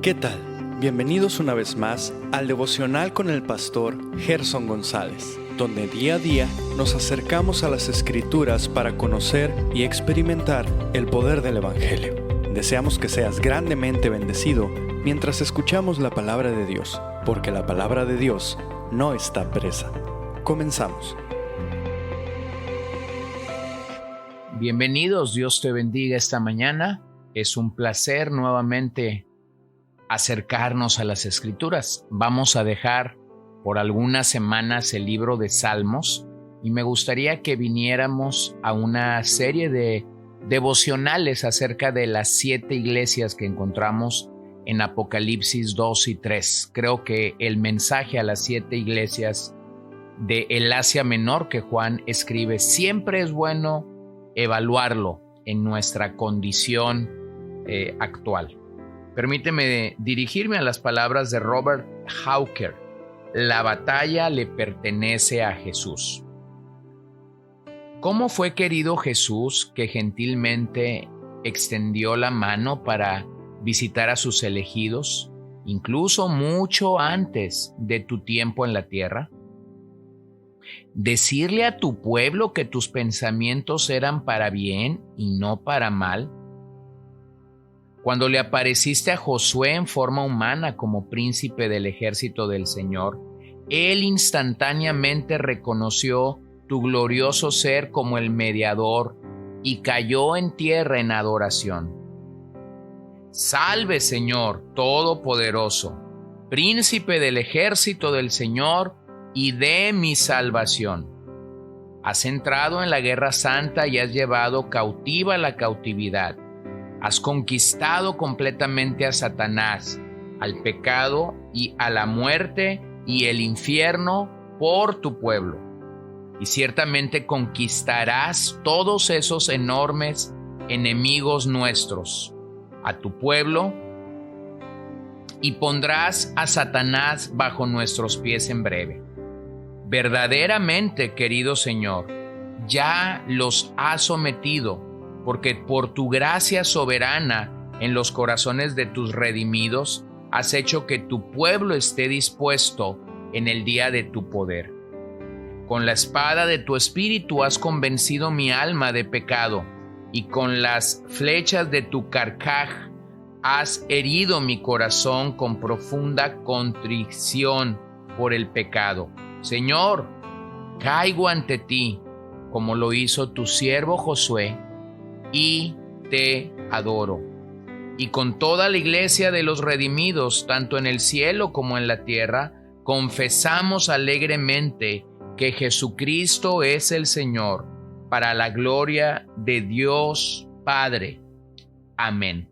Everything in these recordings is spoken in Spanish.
¿Qué tal? Bienvenidos una vez más al devocional con el pastor Gerson González, donde día a día nos acercamos a las Escrituras para conocer y experimentar el poder del Evangelio. Deseamos que seas grandemente bendecido mientras escuchamos la palabra de Dios, porque la palabra de Dios no está presa. Comenzamos. Bienvenidos, Dios te bendiga esta mañana. Es un placer nuevamente acercarnos a las Escrituras. Vamos a dejar por algunas semanas el libro de Salmos y me gustaría que viniéramos a una serie de devocionales acerca de las 7 iglesias que encontramos en Apocalipsis 2 y 3. Creo que el mensaje a las 7 iglesias de el Asia Menor que Juan escribe siempre es bueno evaluarlo en nuestra condición actual. Permíteme dirigirme a las palabras de Robert Hawker. La batalla le pertenece a Jesús. ¿Cómo fue querido Jesús que gentilmente extendió la mano para visitar a sus elegidos, incluso mucho antes de tu tiempo en la tierra? Decirle a tu pueblo que tus pensamientos eran para bien y no para mal. Cuando le apareciste a Josué en forma humana como príncipe del ejército del Señor, él instantáneamente reconoció tu glorioso ser como el mediador y cayó en tierra en adoración. Salve, Señor Todopoderoso, príncipe del ejército del Señor y de mi salvación. Has entrado en la guerra santa y has llevado cautiva la cautividad. Has conquistado completamente a Satanás, al pecado y a la muerte y el infierno por tu pueblo. Y ciertamente conquistarás todos esos enormes enemigos nuestros, a tu pueblo, y pondrás a Satanás bajo nuestros pies en breve. Verdaderamente, querido Señor, ya los has sometido, porque por tu gracia soberana en los corazones de tus redimidos, has hecho que tu pueblo esté dispuesto en el día de tu poder. Con la espada de tu espíritu has convencido mi alma de pecado, y con las flechas de tu carcaj has herido mi corazón con profunda contrición por el pecado. Señor, caigo ante ti, como lo hizo tu siervo Josué, y te adoro. Y con toda la iglesia de los redimidos, tanto en el cielo como en la tierra, confesamos alegremente que Jesucristo es el Señor, para la gloria de Dios Padre. Amén.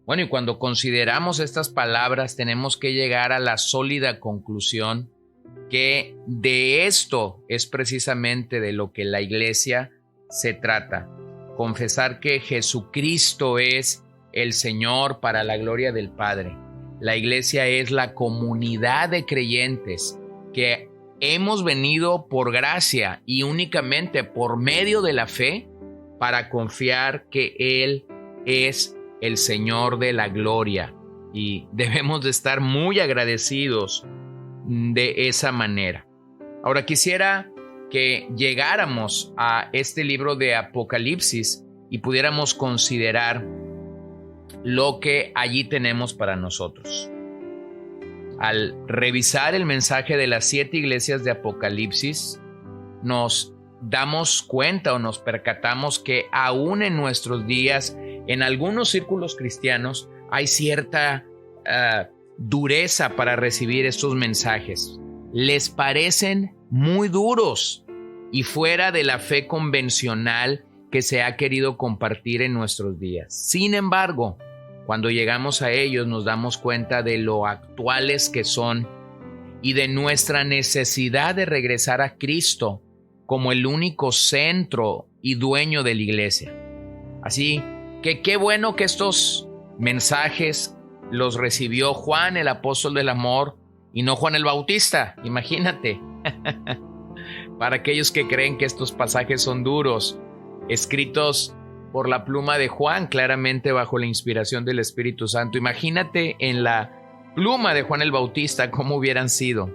Bueno, y cuando consideramos estas palabras, tenemos que llegar a la sólida conclusión que de esto es precisamente de lo que la iglesia se trata. Confesar que Jesucristo es el Señor para la gloria del Padre. La iglesia es la comunidad de creyentes que hemos venido por gracia y únicamente por medio de la fe para confiar que Él es el Señor de la gloria. Y debemos de estar muy agradecidos de esa manera. Ahora quisiera que llegáramos a este libro de Apocalipsis y pudiéramos considerar lo que allí tenemos para nosotros. Al revisar el mensaje de las 7 iglesias de Apocalipsis, nos damos cuenta o nos percatamos que aún en nuestros días, en algunos círculos cristianos, hay cierta dureza para recibir estos mensajes. Les parecen muy duros y fuera de la fe convencional que se ha querido compartir en nuestros días. Sin embargo, cuando llegamos a ellos nos damos cuenta de lo actuales que son y de nuestra necesidad de regresar a Cristo como el único centro y dueño de la iglesia. Así que qué bueno que estos mensajes los recibió Juan, el apóstol del amor, y no Juan el Bautista, imagínate. Para aquellos que creen que estos pasajes son duros, escritos por la pluma de Juan, claramente bajo la inspiración del Espíritu Santo. Imagínate en la pluma de Juan el Bautista cómo hubieran sido.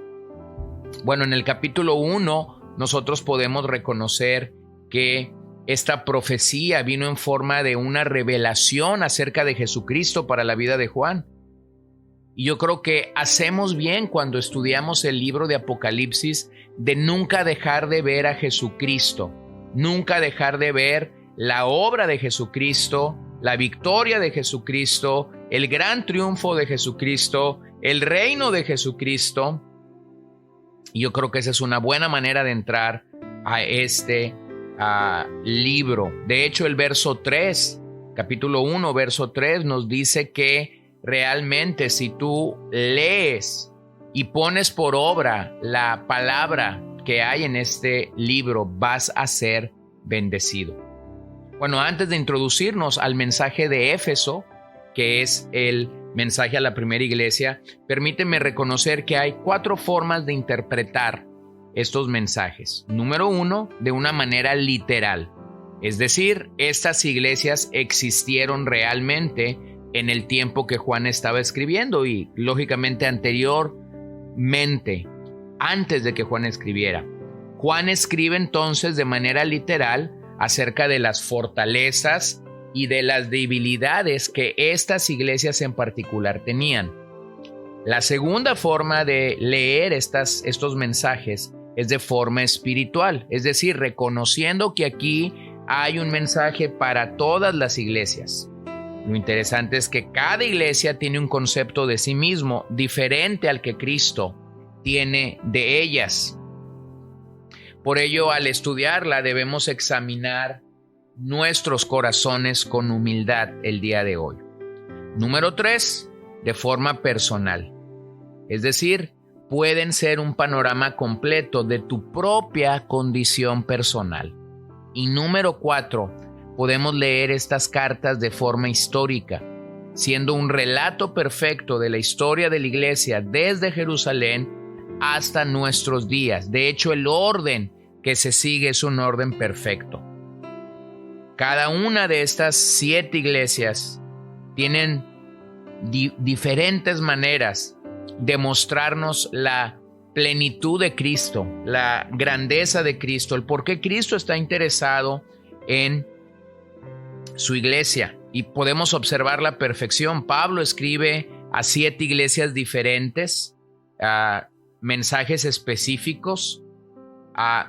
Bueno, en el capítulo 1 nosotros podemos reconocer que esta profecía vino en forma de una revelación acerca de Jesucristo para la vida de Juan. Y yo creo que hacemos bien cuando estudiamos el libro de Apocalipsis de nunca dejar de ver a Jesucristo, nunca dejar de ver la obra de Jesucristo, la victoria de Jesucristo, el gran triunfo de Jesucristo, el reino de Jesucristo. Y yo creo que esa es una buena manera de entrar a este libro. De hecho, el verso 3, capítulo 1, verso 3, nos dice que realmente si tú lees y pones por obra la palabra que hay en este libro, vas a ser bendecido. Bueno, antes de introducirnos al mensaje de Éfeso, que es el mensaje a la primera iglesia, permíteme reconocer que hay 4 formas de interpretar estos mensajes. Número 1, de una manera literal. Es decir, estas iglesias existieron realmente en el tiempo que Juan estaba escribiendo y lógicamente anteriormente, antes de que Juan escribiera. Juan escribe entonces de manera literal acerca de las fortalezas y de las debilidades que estas iglesias en particular tenían. La segunda forma de leer estos mensajes es de forma espiritual, es decir, reconociendo que aquí hay un mensaje para todas las iglesias. Lo interesante es que cada iglesia tiene un concepto de sí mismo diferente al que Cristo tiene de ellas. Por ello, al estudiarla debemos examinar nuestros corazones con humildad el día de hoy. Número 3, de forma personal. Es decir, pueden ser un panorama completo de tu propia condición personal. Y número 4, podemos leer estas cartas de forma histórica, siendo un relato perfecto de la historia de la iglesia desde Jerusalén hasta nuestros días. De hecho, el orden que se sigue es un orden perfecto. Cada una de estas 7 iglesias tienen diferentes maneras de mostrarnos la plenitud de Cristo, la grandeza de Cristo, el por qué Cristo está interesado en su iglesia. Y podemos observar la perfección. Pablo escribe a 7 iglesias diferentes, mensajes específicos.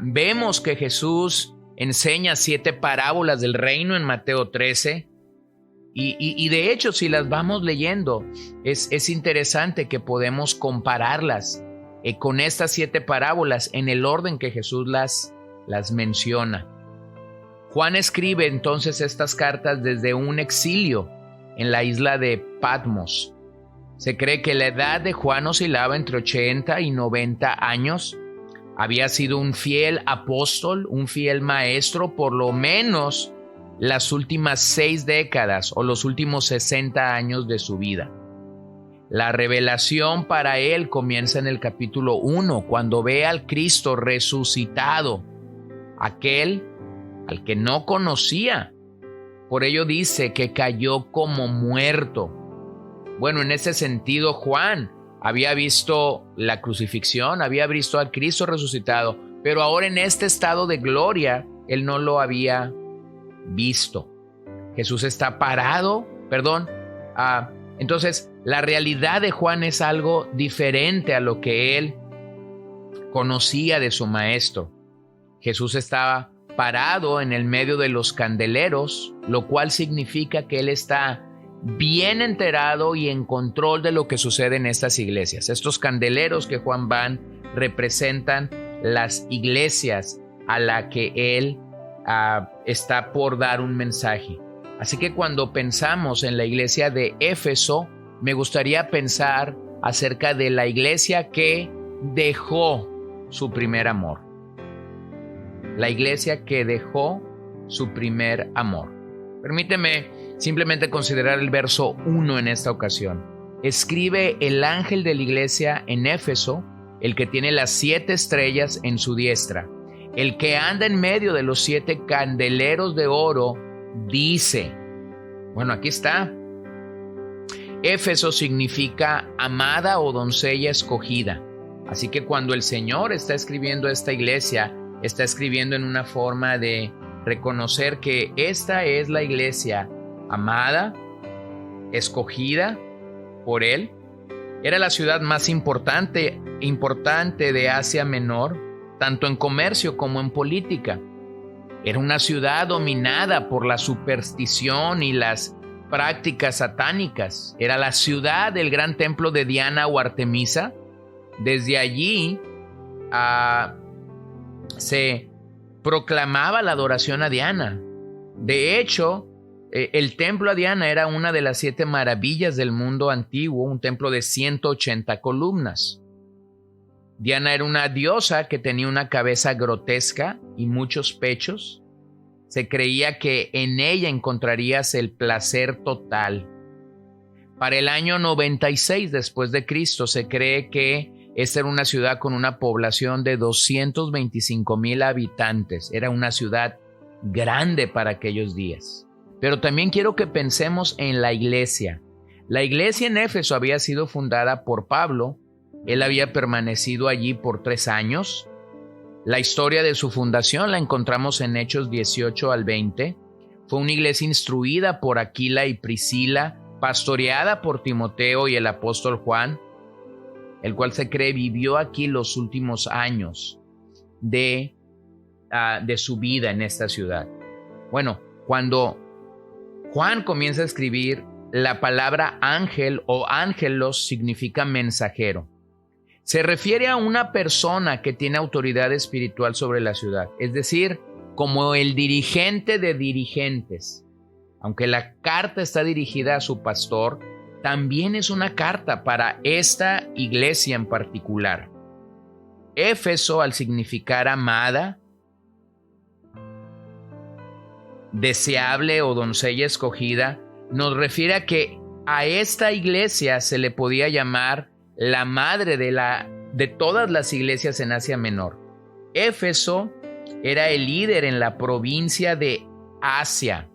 Vemos que Jesús enseña 7 parábolas del reino en Mateo 13. Y de hecho, si las vamos leyendo, es interesante que podemos compararlas con estas 7 parábolas en el orden que Jesús las menciona. Juan escribe entonces estas cartas desde un exilio en la isla de Patmos. Se cree que la edad de Juan oscilaba entre 80 y 90 años. Había sido un fiel apóstol, un fiel maestro, por lo menos las últimas 6 décadas o los últimos 60 años de su vida. La revelación para él comienza en el capítulo 1, cuando ve al Cristo resucitado, aquel al que no conocía. Por ello dice que cayó como muerto. Bueno, en ese sentido, Juan había visto la crucifixión, había visto al Cristo resucitado, pero ahora en este estado de gloria, él no lo había visto. Jesús está parado, entonces la realidad de Juan es algo diferente a lo que él conocía de su maestro. Jesús estaba parado en el medio de los candeleros, lo cual significa que él está bien enterado y en control de lo que sucede en estas iglesias. Estos candeleros que Juan van representan las iglesias a la que él está por dar un mensaje. Así que cuando pensamos en la iglesia de Éfeso, me gustaría pensar acerca de la iglesia que dejó su primer amor. La iglesia que dejó su primer amor. Permíteme simplemente considerar el verso 1 en esta ocasión. Escribe el ángel de la iglesia en Éfeso, el que tiene las 7 estrellas en su diestra, el que anda en medio de los 7 candeleros de oro, dice. Bueno, aquí está. Éfeso significa amada o doncella escogida. Así que cuando el Señor está escribiendo esta iglesia, está escribiendo en una forma de reconocer que esta es la iglesia amada, escogida por Él. Era la ciudad más importante de Asia Menor, tanto en comercio como en política. Era una ciudad dominada por la superstición y las prácticas satánicas. Era la ciudad del gran templo de Diana o Artemisa. Desde allí se proclamaba la adoración a Diana. De hecho, el templo a Diana era una de las 7 maravillas del mundo antiguo, un templo de 180 columnas. Diana era una diosa que tenía una cabeza grotesca y muchos pechos. Se creía que en ella encontrarías el placer total. Para el año 96 después de Cristo se cree que esta era una ciudad con una población de 225,000 habitantes. Era una ciudad grande para aquellos días. Pero también quiero que pensemos en la iglesia. La iglesia en Éfeso había sido fundada por Pablo. Él había permanecido allí por 3 años. La historia de su fundación la encontramos en Hechos 18 al 20. Fue una iglesia instruida por Aquila y Priscila, pastoreada por Timoteo y el apóstol Juan, el cual se cree vivió aquí los últimos años de su vida en esta ciudad. Bueno, cuando Juan comienza a escribir, la palabra ángel o ángelos significa mensajero. Se refiere a una persona que tiene autoridad espiritual sobre la ciudad, es decir, como el dirigente de dirigentes. Aunque la carta está dirigida a su pastor, también es una carta para esta iglesia en particular. Éfeso, al significar amada, deseable o doncella escogida, nos refiere a que a esta iglesia se le podía llamar la madre de todas las iglesias en Asia Menor. Éfeso era el líder en la provincia de Asia.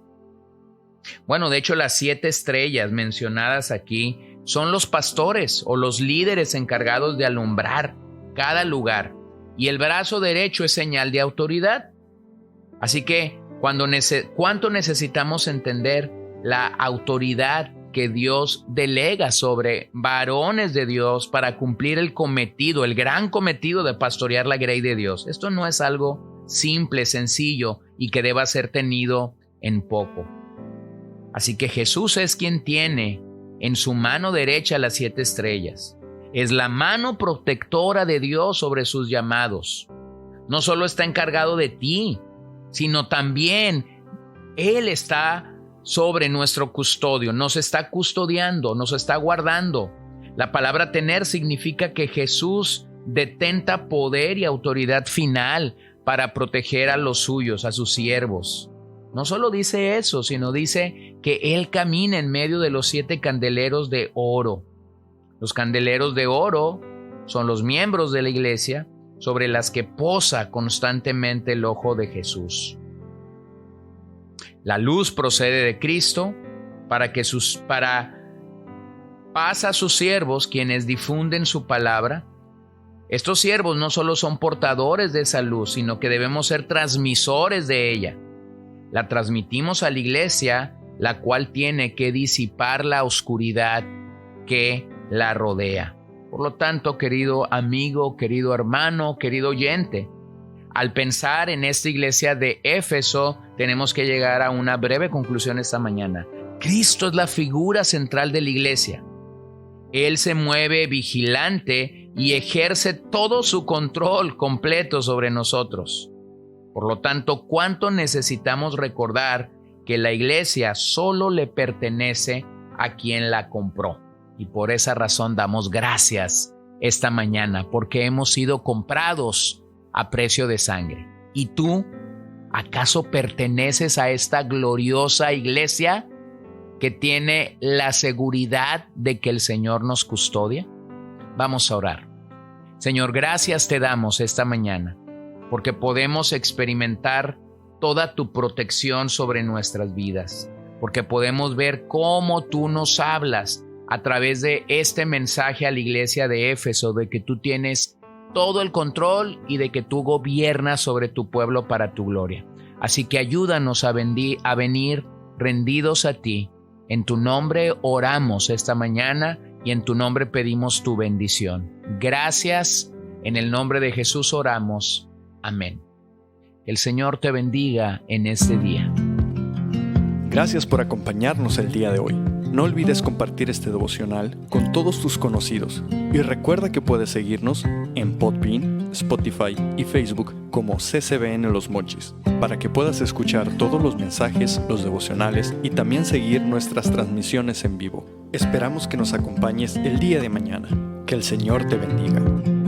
Bueno, de hecho, las 7 estrellas mencionadas aquí son los pastores o los líderes encargados de alumbrar cada lugar. Y el brazo derecho es señal de autoridad. Así que, ¿cuánto necesitamos entender la autoridad que Dios delega sobre varones de Dios para cumplir el cometido, el gran cometido de pastorear la grey de Dios? Esto no es algo simple, sencillo y que deba ser tenido en poco. Así que Jesús es quien tiene en su mano derecha las 7 estrellas. Es la mano protectora de Dios sobre sus llamados. No solo está encargado de ti, sino también Él está sobre nuestro custodio, nos está custodiando, nos está guardando. La palabra tener significa que Jesús detenta poder y autoridad final para proteger a los suyos, a sus siervos. No solo dice eso, sino dice que Él camina en medio de los 7 candeleros de oro. Los candeleros de oro son los miembros de la iglesia sobre las que posa constantemente el ojo de Jesús. La luz procede de Cristo pasa a sus siervos quienes difunden su palabra. Estos siervos no solo son portadores de esa luz, sino que debemos ser transmisores de ella. La transmitimos a la iglesia, la cual tiene que disipar la oscuridad que la rodea. Por lo tanto, querido amigo, querido hermano, querido oyente, al pensar en esta iglesia de Éfeso, tenemos que llegar a una breve conclusión esta mañana. Cristo es la figura central de la iglesia. Él se mueve vigilante y ejerce todo su control completo sobre nosotros. Por lo tanto, ¿cuánto necesitamos recordar que la iglesia solo le pertenece a quien la compró? Y por esa razón damos gracias esta mañana, porque hemos sido comprados a precio de sangre. ¿Y tú, acaso perteneces a esta gloriosa iglesia que tiene la seguridad de que el Señor nos custodia? Vamos a orar. Señor, gracias te damos esta mañana, porque podemos experimentar toda tu protección sobre nuestras vidas, porque podemos ver cómo tú nos hablas a través de este mensaje a la iglesia de Éfeso, de que tú tienes todo el control y de que tú gobiernas sobre tu pueblo para tu gloria. Así que ayúdanos a venir rendidos a ti. En tu nombre oramos esta mañana y en tu nombre pedimos tu bendición. Gracias, en el nombre de Jesús oramos. Amén. El Señor te bendiga en este día. Gracias por acompañarnos el día de hoy. No olvides compartir este devocional con todos tus conocidos y recuerda que puedes seguirnos en Podbean, Spotify y Facebook como CCBN Los Mochis para que puedas escuchar todos los mensajes, los devocionales y también seguir nuestras transmisiones en vivo. Esperamos que nos acompañes el día de mañana. Que el Señor te bendiga.